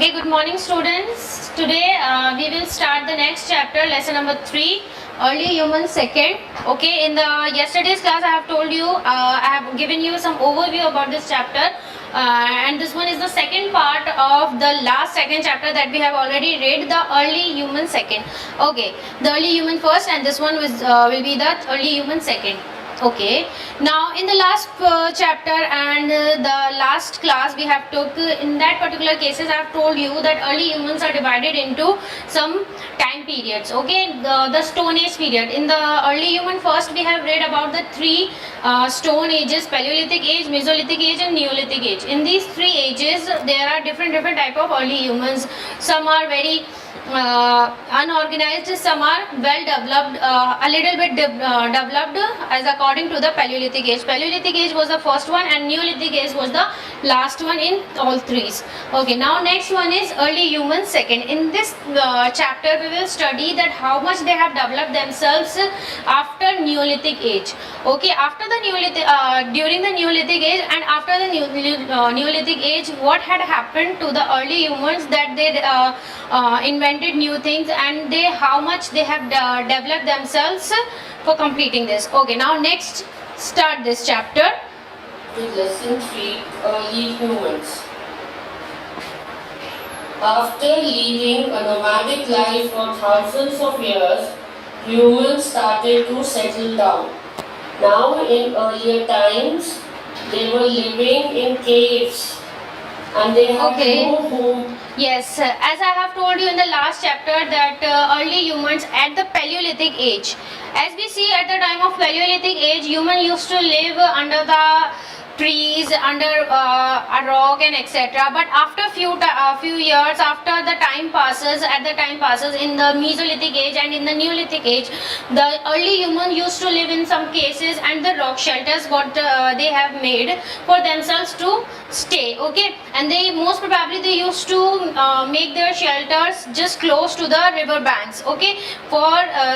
Okay, good morning students. Today we will start the next chapter, lesson number 3, early human second. Okay, in the yesterday's class I have told you, I have given you some overview about this chapter, and this one is the second part of the last second chapter that we have already read, the early human second. Okay, the early human first, and this one will be the early human second. Okay, now in the last chapter and the last class we have took, in that particular cases I have told you that early humans are divided into some time periods. Okay, the stone age period. In the early human first we have read about the three stone ages: Paleolithic age, Mesolithic age and Neolithic age. In these three ages there are different type of early humans. Some are very unorganized, some are well developed, a little bit developed as according to the Paleolithic age. Paleolithic age was the first one and Neolithic age was the last one in all threes. Okay, now next one is early human second. In this chapter we will study that how much they have developed themselves after Neolithic age. Okay, after the Neolithic, during the Neolithic age and after the Neolithic age, what had happened to the early humans, that they invented new things, and how much they have developed themselves for completing this. Okay, now next start this chapter with lesson 3, early humans. After leading a nomadic life for thousands of years, humans started to settle down. Now in earlier times, they were living in caves and they had no home. Yes, as I have told you in the last chapter that early humans at the Paleolithic age, as we see at the time of Paleolithic age, human used to live under the trees, under a rock and etc. But after few years, after the time passes, in the Mesolithic age and in the Neolithic age, the early human used to live in some cases and the rock shelters what they have made for themselves to stay. Okay, and they most probably they used to make their shelters just close to the river banks. Okay, for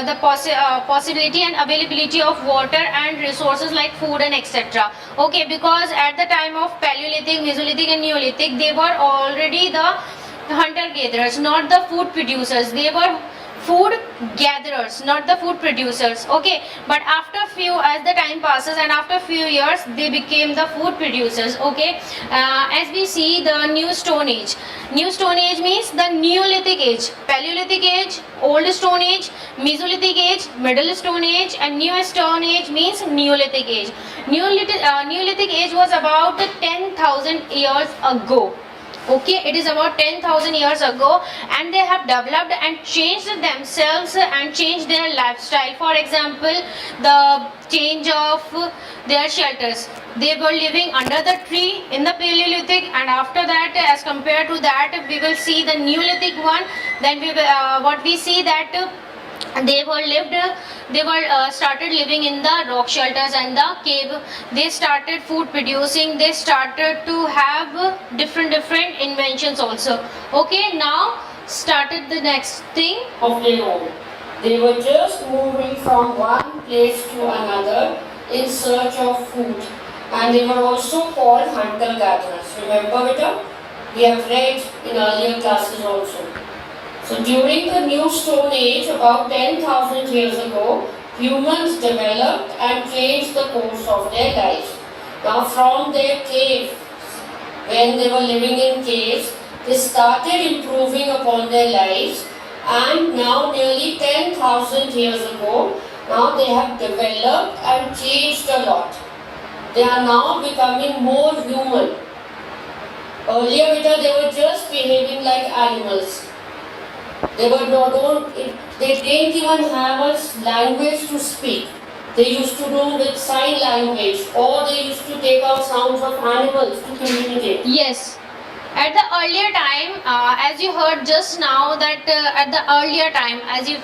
the possibility and availability of water and resources like food and etc. Okay, because at the time of Paleolithic, Mesolithic and Neolithic, they were already the hunter gatherers, not the food producers. They were food gatherers, not the food producers. Okay, but after as the time passes and after few years, they became the food producers. Okay, as we see the new stone age. New stone age means the Neolithic age, Paleolithic age, old stone age, Mesolithic age, middle stone age, and new stone age means Neolithic age. Neolithic age was about 10,000 years ago. Okay, it is about 10,000 years ago, and they have developed and changed themselves and changed their lifestyle. For example, the change of their shelters. They were living under the tree in the Paleolithic, and after that, as compared to that, we will see the Neolithic one. Then what we see that they started living in the rock shelters and the cave. They started food producing. They started to have different inventions also. Okay, now started the next thing of their own. They were just moving from one place to another in search of food, and they were also called hunter-gatherers. Remember it? We have read in earlier classes also. So during the new stone age, about 10,000 years ago, humans developed and changed the course of their lives. Now from their caves, when they were living in caves, they started improving upon their lives, and now nearly 10,000 years ago, now they have developed and changed a lot. They are now becoming more human. Earlier they were just behaving like animals. They didn't even have a language to speak. They used to do with sign language, or they used to take out sounds of animals to communicate. Yes. At the earlier time, as you heard just now, that at the earlier time, as you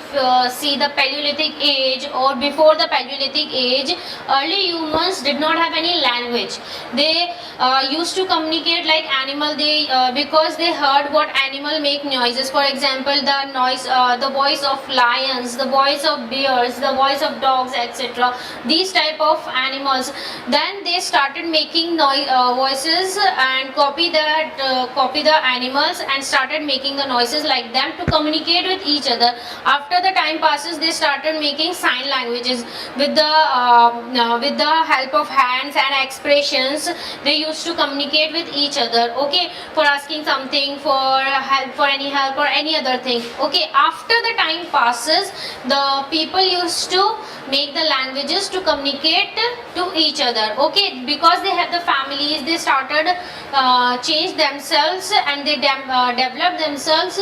see the Paleolithic age or before the Paleolithic age, early humans did not have any language. They used to communicate like animal. Because they heard what animal make noises. For example, the noise, the voice of lions, the voice of bears, the voice of dogs, etc. These type of animals. Then they started making voices and copy the animals and started making the noises like them to communicate with each other. After the time passes, they started making sign languages with the help of hands and expressions. They used to communicate with each other, okay, for asking something, for help, for any help or any other thing. Okay, after the time passes, the people used to make the languages to communicate to each other, okay, because they have the families. They started change themselves and they develop themselves,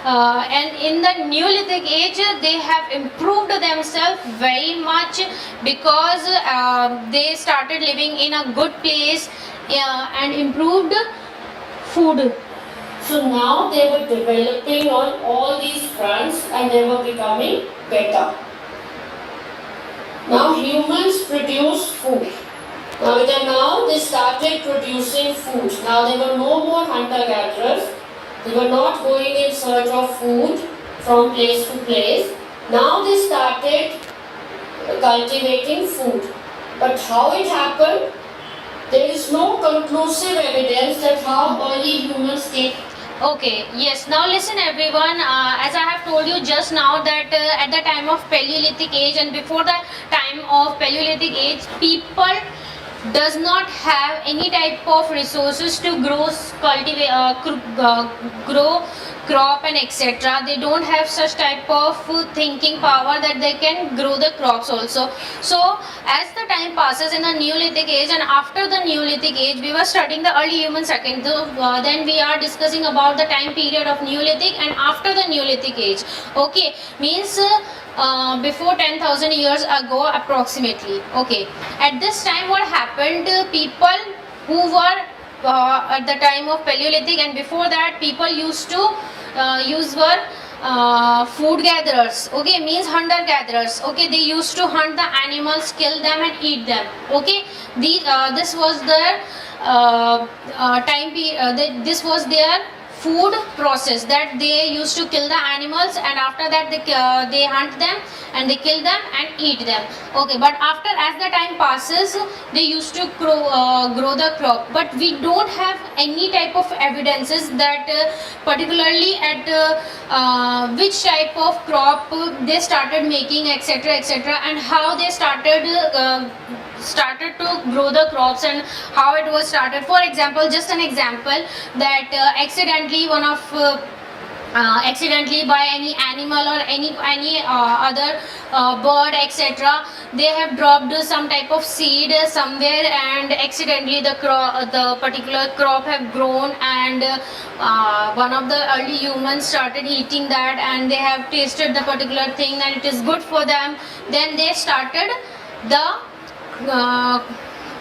and in the Neolithic age they have improved themselves very much, because they started living in a good place and improved food. So now they were developing on all these fronts and they were becoming better. Now humans produce food. Now they started producing food. Now they were no more hunter-gatherers. They were not going in search of food from place to place. Now they started cultivating food. But how it happened? There is no conclusive evidence that how early humans take. Okay, yes, now listen everyone, as I have told you just now that at the time of Paleolithic age and before the time of Paleolithic age, people does not have any type of resources to grow, grow crop and etc. They don't have such type of thinking power that they can grow the crops also. So as the time passes in the Neolithic age and after the Neolithic age, we were studying the early human second, then we are discussing about the time period of Neolithic and after the Neolithic age. Okay, means before 10,000 years ago approximately. Okay, at this time what happened, people who were at the time of Paleolithic and before that, people used to food gatherers, okay, means hunter gatherers. Okay, they used to hunt the animals, kill them and eat them. Okay, this was their this was their food process, that they used to kill the animals and after that they hunt them and they kill them and eat them. Okay, but after, as the time passes, they used to grow the crop, but we don't have any type of evidences that particularly at which type of crop they started making, etc etc, and how they started to grow the crops and how it was started. For example, just an example, that accidentally by any animal or any other bird etc, they have dropped some type of seed somewhere and accidentally the particular crop have grown, and one of the early humans started eating that and they have tasted the particular thing and it is good for them. Then they started the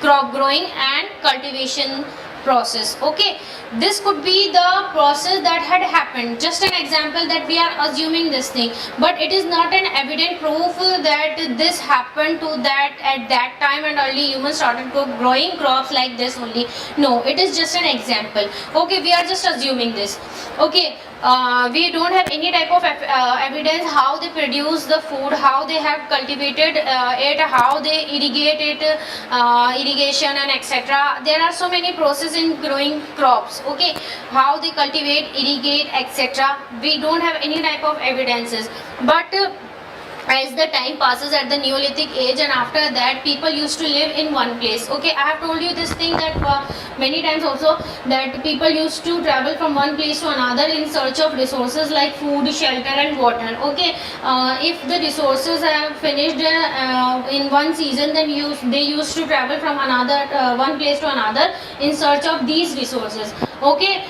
crop growing and cultivation process. Okay, this could be the process that had happened, just an example that we are assuming this thing, but it is not an evident proof that this happened to that at that time and early humans started growing crops like this only. No, it is just an example. Okay, we are just assuming this. Okay, we don't have any type of evidence how they produce the food, how they have cultivated it, how they irrigate it, irrigation and etc. There are so many processes in growing crops. Okay, how they cultivate, irrigate, etc. We don't have any type of evidences, but as the time passes at the Neolithic age and after that, people used to live in one place. Okay, I have told you this thing that many times also, that people used to travel from one place to another in search of resources like food, shelter and water. Okay, if the resources have finished in one season, then they used to travel from another one place to another in search of these resources. Okay,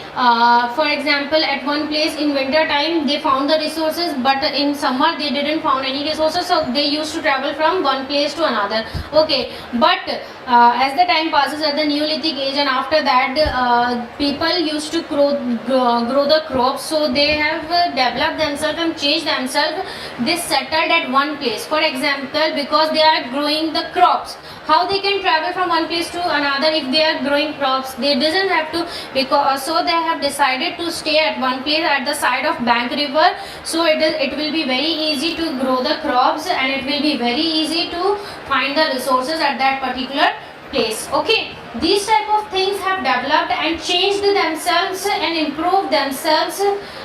for example, at one place in winter time they found the resources, but in summer they didn't found any resources, so they used to travel from one place to another. Okay, but as the time passes at the Neolithic age and after that, people used to grow the crops, so they have developed themselves and changed themselves. They settled at one place. For example, because they are growing the crops, how they can travel from one place to another if they are growing crops? They doesn't have to, because so they have decided to stay at one place at the side of bank river, so it will be very easy to grow the crops and it will be very easy to find the resources at that particular place. Okay, These type of things have developed and changed themselves and improved themselves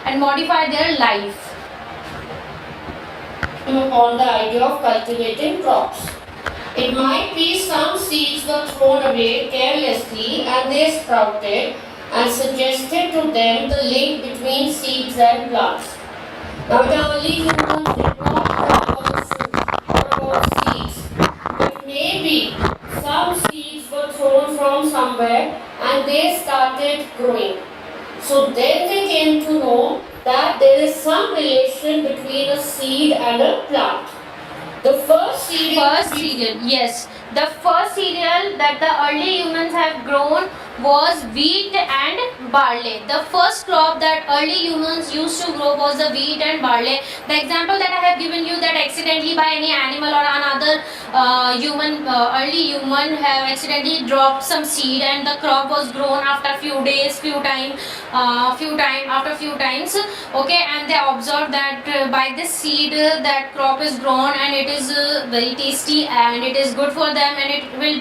and modified their life. On the idea of cultivating crops. It might be some seeds were thrown away carelessly and they sprouted and suggested to them the link between seeds and plants. Now the early humans did not talk about food or about seeds, but maybe some seeds were thrown from somewhere and they started growing. So then they came to know that there is some relation between a seed and a plant. The first cereal. Yes. The first cereal that the early humans have grown was wheat and barley. The first crop that early humans used to grow was the wheat and barley. The example that I have given you, that accidentally by any animal or another early human have accidentally dropped some seed and the crop was grown after few days, after few times. Okay, and they observed that by this seed that crop is grown and it is very tasty and it is good for them and it will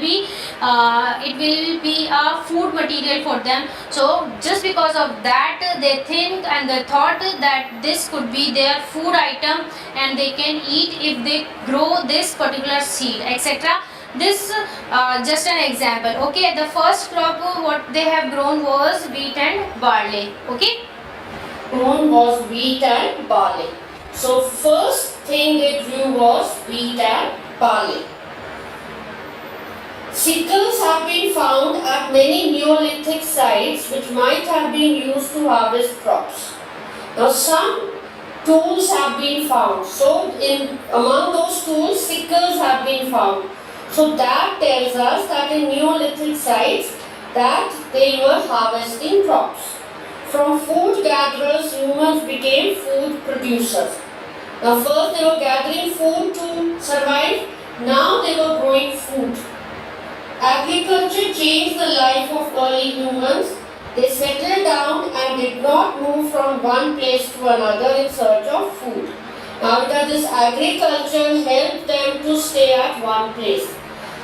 be a food material for them. So just because of that they think and they thought that this could be their food item and they can eat if they grow this particular seed, etc. This just an example. Okay, the first crop what they have grown was wheat and barley. Okay, Grown was wheat and barley. So first thing they grew was wheat and barley. Sickles have been found at many Neolithic sites which might have been used to harvest crops. Now some tools have been found. So among those tools, sickles have been found. So that tells us that in Neolithic sites that they were harvesting crops. From food gatherers, humans became food producers. Now first they were gathering food to survive, now they were growing food. Agriculture changed the life of early humans. They settled down and did not move from one place to another in search of food. Now this agriculture helped them to stay at one place.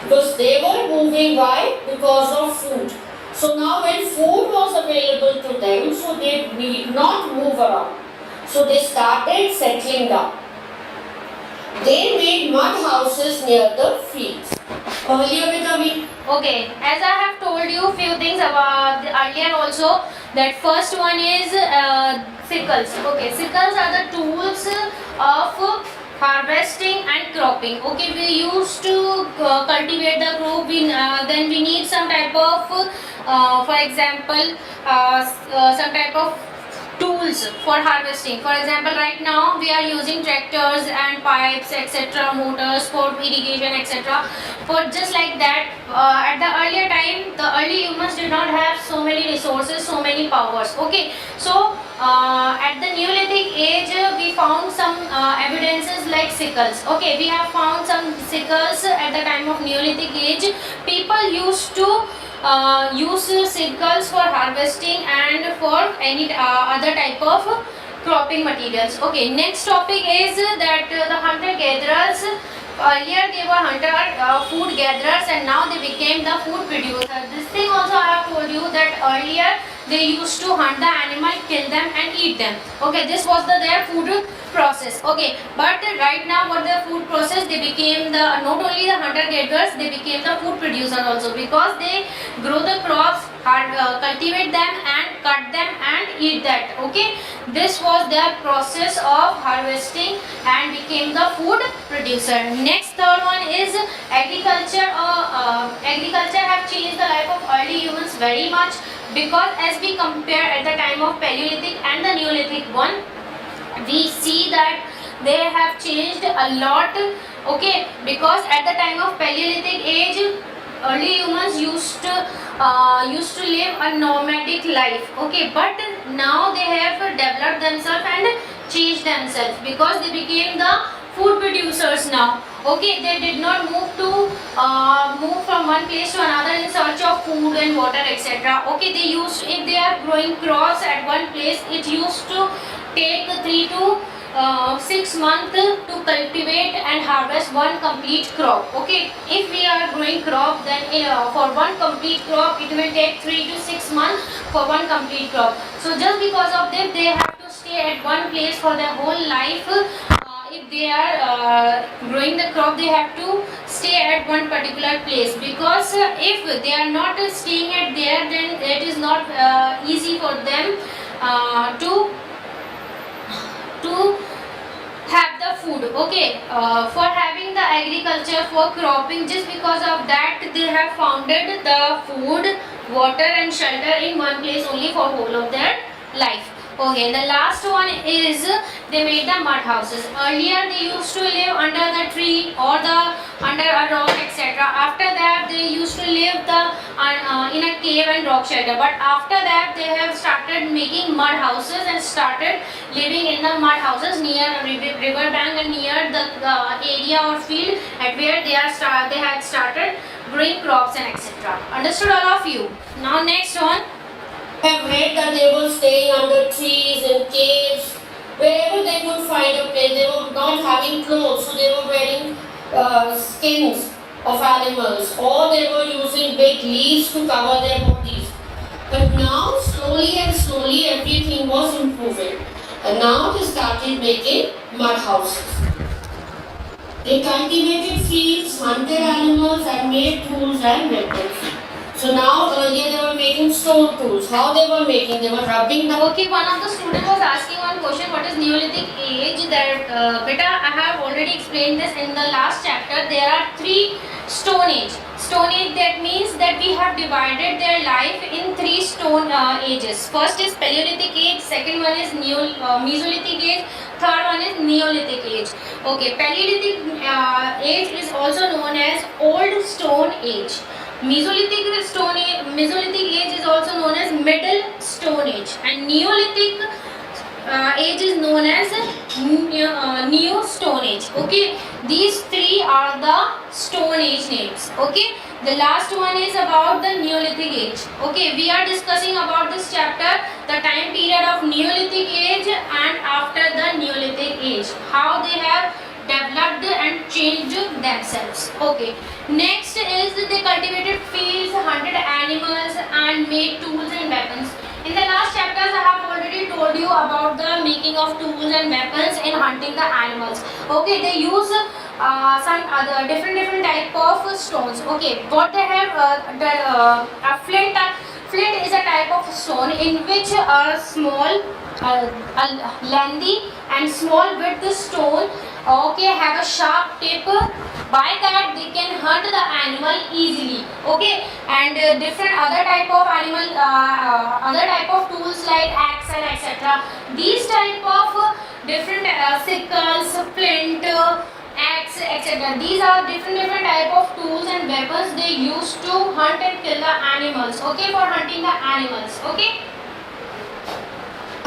Because they were moving, why? Because of food. So now when food was available to them, so they did not move around. So they started settling down. They made mud houses near the fields. Okay, as I have told you few things about earlier also, that first one is sickles. Okay, sickles are the tools of harvesting and cropping. Okay, we used to cultivate the crop. Then we need some type of, for example, some type of tools for harvesting. For example, right now we are using tractors and pipes, etc., motors for irrigation, etc. For just like that, at the earlier time, the early humans did not have so many resources, so many powers. Okay, so at the Neolithic age, we found some evidences like sickles. Okay, we have found some sickles at the time of Neolithic age. People used to use sickles for harvesting and for any other type of cropping materials. Okay, next topic is that the hunter gatherers. Earlier they were food gatherers and now they became the food producers. This thing also I have told you that earlier they used to hunt the animal, kill them and eat them. Okay, this was their food process. Okay, but right now what their food process, they became the not only the hunter gatherers, they became the food producer also, because they grow the crops, cultivate them and cut them and eat that. Okay, this was their process of harvesting and became the food producer. Next, third one is agriculture. Agriculture have changed the life of early humans very much, because as we compare at the time of Paleolithic and the Neolithic one, we see that they have changed a lot. Okay, because at the time of Paleolithic age, early humans used to live a nomadic life. Okay, but now they have developed themselves and changed themselves, because they became the food producers now. Okay, they did not move from one place to another in search of food and water, etc. Okay, if they are growing crops at one place, it used to take 3 to 6 months to cultivate and harvest one complete crop. Okay, if we are growing crop, then for one complete crop it will take 3 to 6 months for one complete crop. So just because of this, they have to stay at one place for their whole life. If they are growing the crop, they have to stay at one particular place, because if they are not staying at there, then it is not easy for them to have the food. Okay, for having the agriculture, for cropping, just because of that they have founded the food, water and shelter in one place only for whole of their life. Okay, the last one is they made the mud houses. Earlier they used to live under the tree or the under a rock, etc. After that they used to live in a cave and rock shelter. But after that they have started making mud houses and started living in the mud houses near a river bank and near the area or field at where they had started growing crops and etc. Understood, all of you? Now next one. Have read that they were staying under trees and caves, wherever they could find a place. They were not having clothes, so they were wearing skins of animals, or they were using big leaves to cover their bodies. But now, slowly and slowly, everything was improving. And now they started making mud houses. They cultivated fields, hunted animals, and made tools and weapons. So now, earlier they were making stone tools. How they were making? They were rubbing the... Okay, one of the students was asking one question, what is Neolithic age? That beta, I have already explained this in the last chapter. There are 3 stone age. Stone age, that means that we have divided their life in 3 stone ages. First is Paleolithic age, second one is Mesolithic age, third one is Neolithic age. Okay, Paleolithic age is also known as Old Stone Age. Mesolithic age is also known as Middle Stone Age, and Neolithic age is known as New Stone Age. Okay, these 3 are the Stone Age names. Okay, the last one is about the Neolithic age. Okay, we are discussing about this chapter, the time period of Neolithic age and after the Neolithic age, how they have developed and changed themselves. Okay, next is they cultivated fields, hunted animals and made tools and weapons. In the last chapters I have already told you about the making of tools and weapons in hunting the animals. Okay, they use some other different type of stones. Okay, what they have flint is a type of stone in which a small a lengthy and small width stone, okay, have a sharp tip. By that they can hunt the animal easily. Okay, and different other type of animal other type of tools like axe and etc. These type of different sickles, flint, axe, etc. These are different type of tools and weapons they use to hunt and kill the animals. Okay, for hunting the animals. Okay,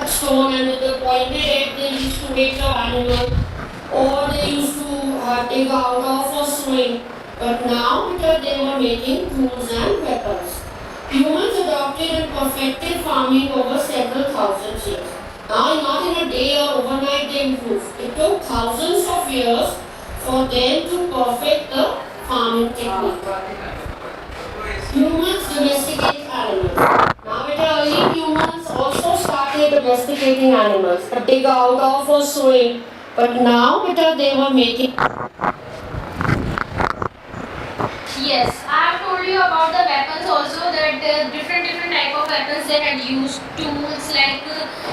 stone, and with the pointed edge they used to make the animal, or they used to dig out of a swing. But now they were making tools and weapons. Humans adopted and perfected farming over several thousand years. Now, not in a day or overnight they improved. It took thousands of years for them to perfect the farming technique. Humans domesticate animals. Now, with early humans also started domesticating animals. Dig out of a swing. But now they were making... yes, I have told you about the weapons also, that different type of weapons they had used. Tools like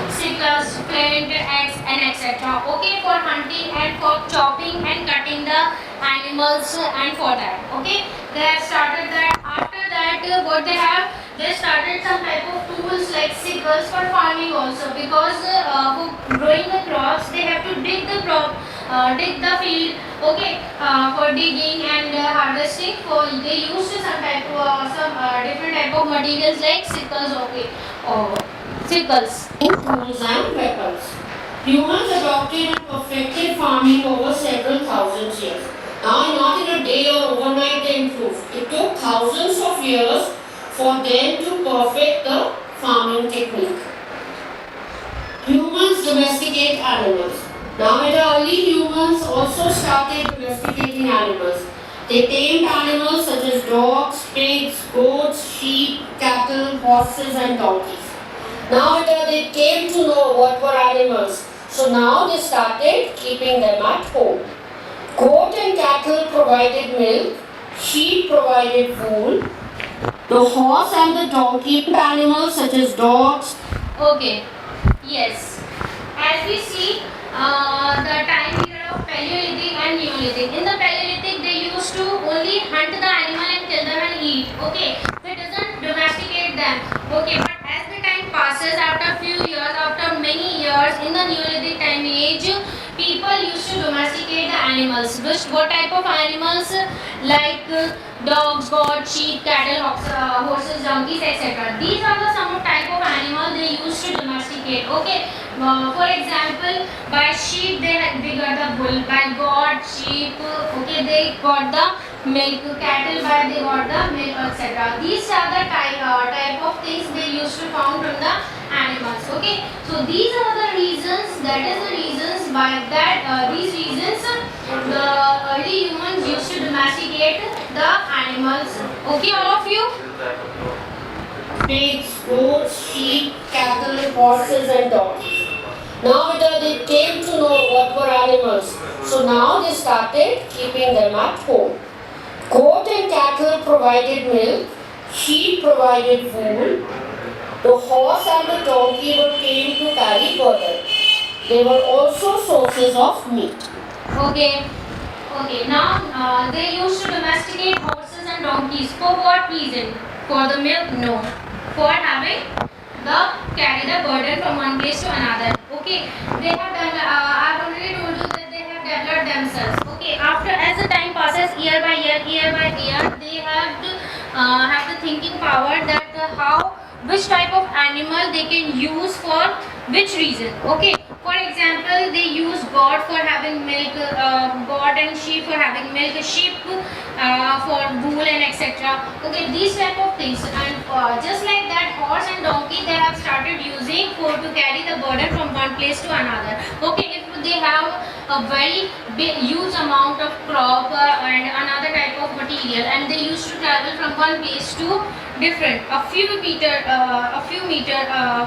sickles, flint, axe and etc. Okay, for hunting and for chopping and cutting the animals and for that. Okay, they have started that. After that, what they have, they started some type of tools like sickles for farming also, because for growing the crops they have to dig the crop, dig the field. Okay, for digging and harvesting, for they used some type of different type of materials like sickles. Okay, sickles. Tools and weapons. Humans adopted and perfected farming over several thousand years. Now, not in a day or overnight they improved. It took thousands of years for them to perfect the farming technique. Humans domesticate animals. Now, the early humans also started domesticating animals. They tamed animals such as dogs, pigs, goats, sheep, cattle, horses, and donkeys. Now, they came to know what were animals. So now they started keeping them at home. Goat and cattle provided milk, sheep provided wool, the horse and the donkey animals such as dogs. Okay, yes. As we see, the time period of Paleolithic and Neolithic. In the Paleolithic, they used to only hunt the animal and kill them and eat. Okay, they doesn't domesticate them. Okay, but as the time passes, after few years, after many years, in the Neolithic time age, people used to domesticate the animals. What type of animals? Like dogs, goats, sheep, cattle, horses, donkeys, etc. These are the some of type of animal they used to domesticate. Okay. For example, by sheep they got the bull, by goat, sheep, okay, they got the milk, cattle by they got the milk, etc. These are the type of things they used to found from the animals. Okay, so these are the reasons. That is the reasons by that these reasons the early humans used to domesticate the animals. Okay, all of you. Pigs, goats, sheep, cattle, horses, and donkeys. Now they came to know what were animals. So now they started keeping them at home. Goat and cattle provided milk, sheep provided wool, the horse and the donkey were trained to carry burden. They were also sources of meat. Okay. Okay. Now they used to domesticate horses and donkeys. For what reason? For the milk? No. For having the carry the burden from one place to another. Okay. They have done. I've already told you that they have developed themselves. Okay. After as the time passes, year by year, they have the thinking power that how which type of animal they can use for which reason. Okay. For example, they use goat for having milk, goat and sheep for having milk, sheep for wool and etc. Okay, these type of things, and just like that, horse and donkey they have started using for to carry the burden from one place to another. Okay, if they have a very big, huge amount of crop and another type of material, and they used to travel from one place to different a few meter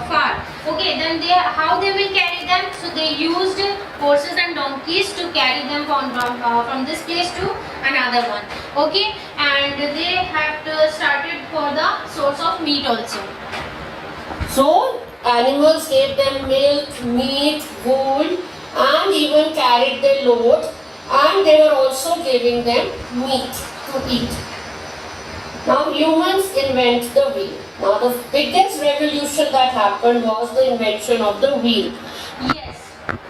far. Okay, then they how they will carry them? So they used horses and donkeys to carry them from this place to another one. Okay, and they have started for the source of meat also. So animals gave them milk, meat, wool, and even carried their load, and they were also giving them meat to eat. Now humans invent the wheel. Now the biggest revolution that happened was the invention of the wheel. Yes,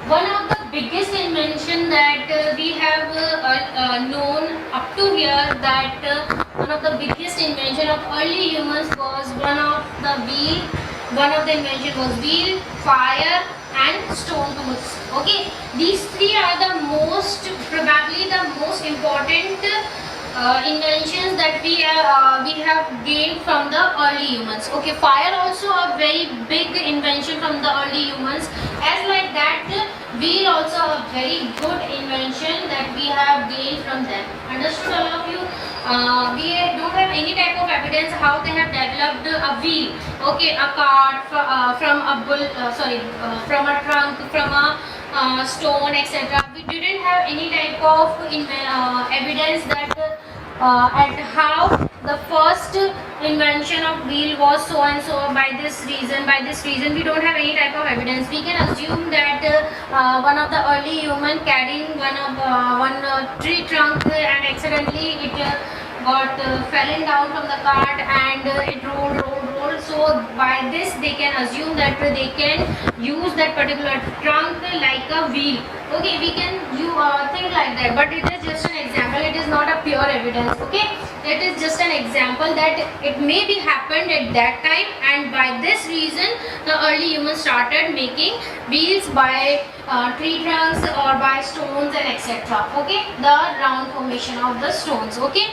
one of the biggest invention that we have known up to here, that one of the biggest invention of early humans was one of the invention was wheel, fire and stone tools. Okay, these three are probably the most important inventions that we have gained from the early humans. Okay, fire also a very big invention from the early humans. As like that, wheel also a very good invention that we have gained from them. Understood, all of you? We don't have any type of evidence how they have developed a wheel. Okay, a cart from a from a trunk, from a stone, etc. We didn't have any type of evidence that and how the first invention of wheel was so and so by this reason. We don't have any type of evidence. We can assume that one of the early human carrying one tree trunk and accidentally it got fallen down from the cart and it rolled. So by this they can assume that they can use that particular trunk like a wheel. Okay, we can think like that, but it is just an example. It is not a pure evidence. Okay, it is just an example that it may be happened at that time, and by this reason the early humans started making wheels by tree trunks or by stones and etc. Okay, the round formation of the stones. Okay.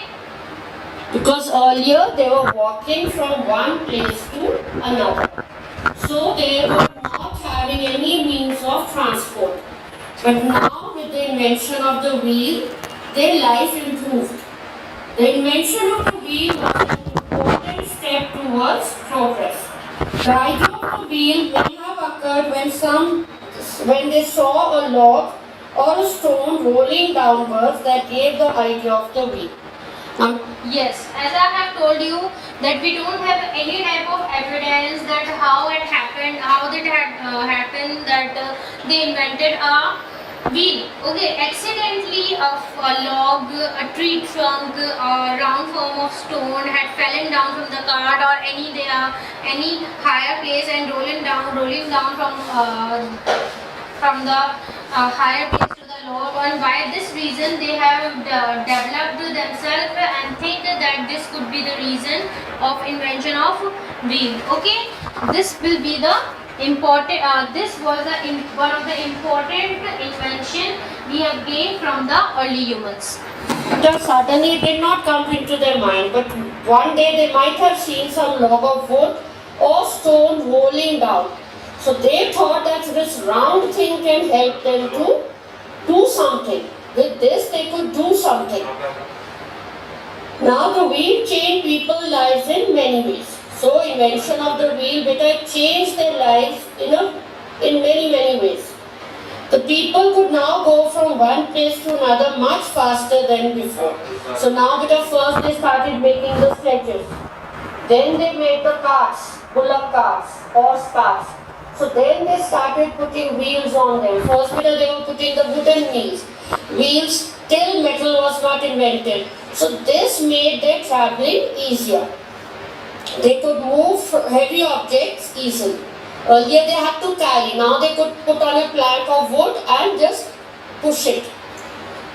Because earlier they were walking from one place to another. So they were not having any means of transport. But now with the invention of the wheel, their life improved. The invention of the wheel was an important step towards progress. The idea of the wheel may have occurred when they saw a log or a stone rolling downwards that gave the idea of the wheel. Yes, as I have told you that we don't have any type of evidence that how it happened, how that had happened that they invented a wheel. Okay, accidentally a log, a tree trunk, a round form of stone had fallen down from the cart or any higher place and rolling down from the higher place to the lower one. By this reason, they have developed themselves and think that this could be the reason of invention of wheel. Okay, this will be the important. This was one of the important invention we have gained from the early humans. That suddenly did not come into their mind, but one day they might have seen some log of wood or stone rolling down. So they thought that this round thing can help them to do something. With this they could do something. Now the wheel changed people's lives in many ways. So invention of the wheel better changed their lives in many ways. The people could now go from one place to another much faster than before. So now first they started making the sledges. Then they made the carts, bullock carts, horse carts. So then they started putting wheels on them. First they were putting the wooden wheels till metal was not invented. So this made their traveling easier. They could move heavy objects easily. Earlier they had to carry, now they could put on a plank of wood and just push it.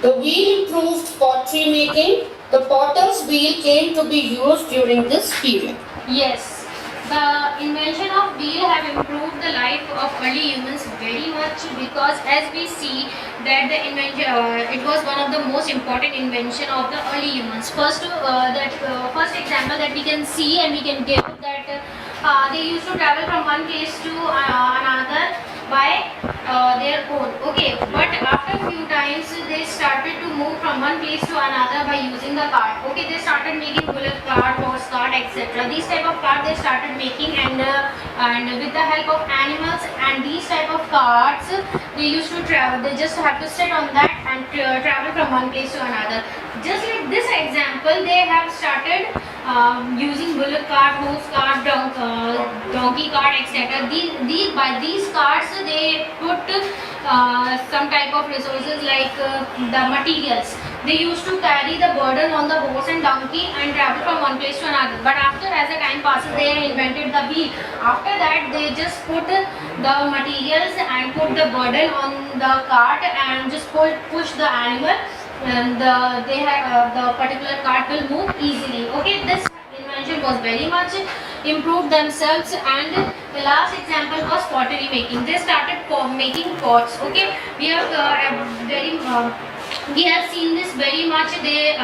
The wheel improved pottery making. The potter's wheel came to be used during this period. Yes, the invention of wheel have improved the life of early humans very much because as we see that the invention, it was one of the most important invention of the early humans. First example that we can see and we can give that they used to travel from one place to another by their own. Okay, but after a few times they started to move from one place to another by using the cart. Okay, they started making bullock cart, horse cart, etc. These type of cart they started making and with the help of animals and these type of carts they used to travel. They just have to sit on that and travel from one place to another. Just like this example, they have started using bullock cart, horse cart, donkey cart, etc. By these carts they put some type of resources like the materials. They used to carry the burden on the horse and donkey and travel from one place to another. But after as the time passes, they invented the wheel. After that, they just put the materials and put the burden on the cart and just push the animal, and the particular cart will move easily. Okay, this invention was very much improved themselves. And the last example was pottery making. They started making pots. Okay, we have we have seen this very much. They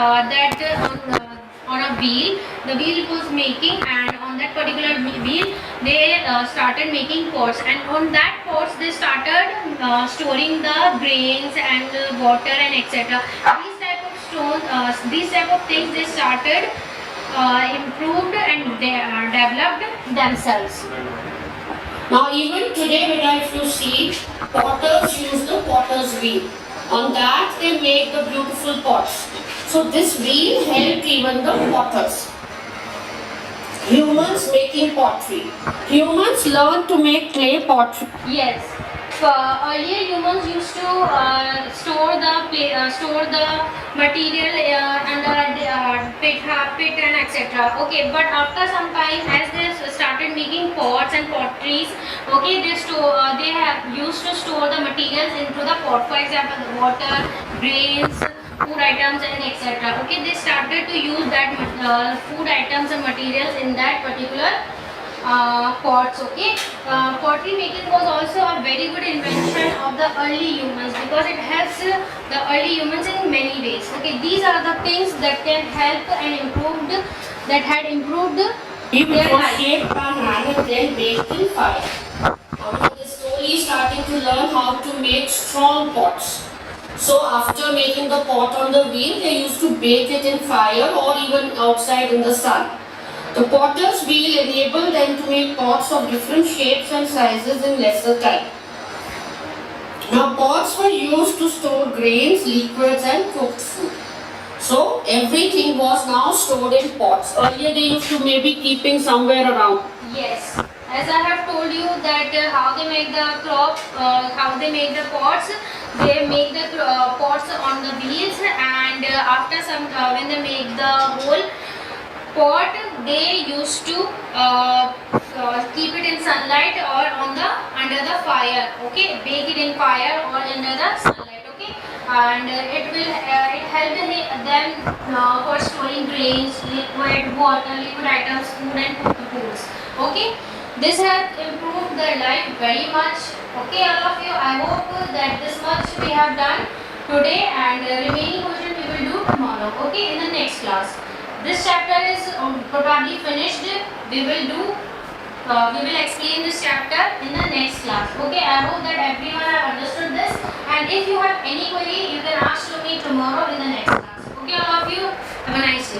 on a wheel, the wheel was making, and on that particular wheel they started making pots, and on that pots they started storing the grains and water and etc. These type of these type of things they started improved and they developed themselves. Now even today if you see, potters use the potter's wheel. On that they make the beautiful pots. So this wheel helped even the potters. Humans making pottery. Humans learned to make clay pottery. Yes. Earlier humans used to store the material under pit and etc. Okay, but after some time, as they started making pots and potteries, okay, they have used to store the materials into the pot. For example, the water, grains, food items and etc. Okay, they started to use that food items and materials in that particular pots. Okay, pottery making was also a very good invention of the early humans because it helps the early humans in many ways. Okay, these are the things that can help and had improved It their was life. shaped by hand and then baked in fire. This tool slowly starting to learn how to make strong pots. So after making the pot on the wheel, they used to bake it in fire or even outside in the sun. The potter's wheel enabled them to make pots of different shapes and sizes in lesser time. Now pots were used to store grains, liquids and cooked food. So everything was now stored in pots. Earlier they used to maybe keeping somewhere around. Yes, as I have told you that how they make the how they make the pots. They make the pots on the wheels, and after some when they make the whole pot, they used to keep it in sunlight or on the under the fire. Okay, bake it in fire or under the sunlight. Okay, and it will it help them for storing grains, liquid water, liquid items, food and cooked foods. Okay, this has improved their life very much. Okay, all of you, I hope that this much we have done today, and remaining portion we will do tomorrow. Okay, in the next class. This chapter is probably finished. We will do. We will explain this chapter in the next class. Okay, I hope that everyone have understood this. And if you have any query, you